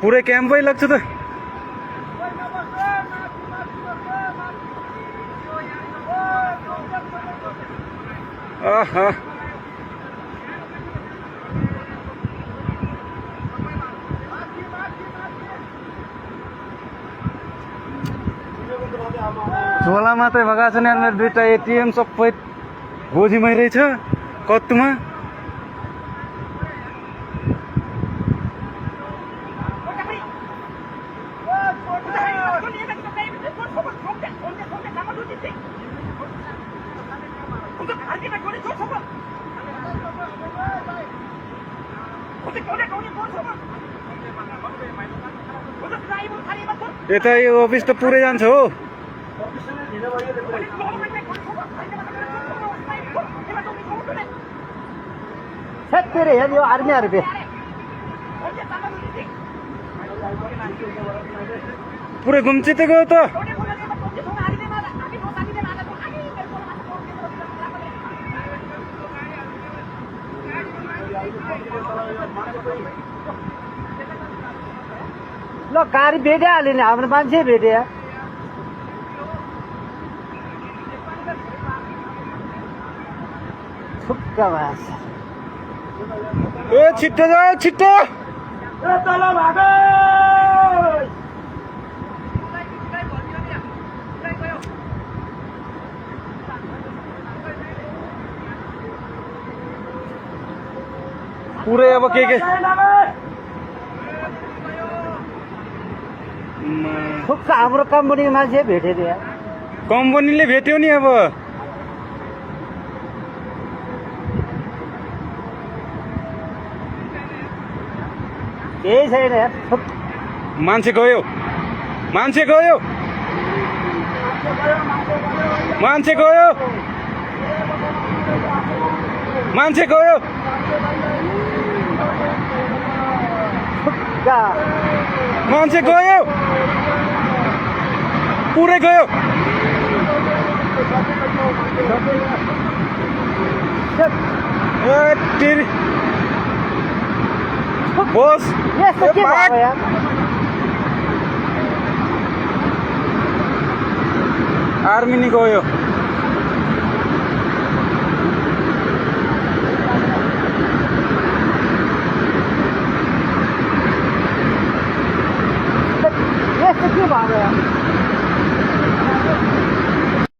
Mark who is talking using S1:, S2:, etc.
S1: पुरै क्याम्पै लाग्छ त। आहा झोला मात्रै भएका छन् यार, मेरो दुईटा एटिएम सबै गोजीमै रहेछ कत्तुमा। यता यो अफिस त पुरै जान्छ हो।
S2: तेरे हेर यो आर्मीहरू बे
S1: पुरै घुम्चिते गयो त।
S2: ल गाडी भेटिहाल्यो नि, हाम्रो मान्छे भेट्यो। छुक्क भाष
S1: ए छिट्टो जाऊ छिट्टो। पुरै अब के
S2: छुक्क हाम्रो कम्पनीको मान्छे भेट्यो रे।
S1: कम्पनीले भेट्यो नि। अब
S2: केही छैन यार।
S1: मान्छे गयो मान्छे गयो मान्छे गयो मान्छे गयो
S2: छुक्क
S1: मान्छे गयो पुरै गयो। ए तेरी बोस
S2: यस्तो के भयो यार।
S1: आर्मी नि गयो।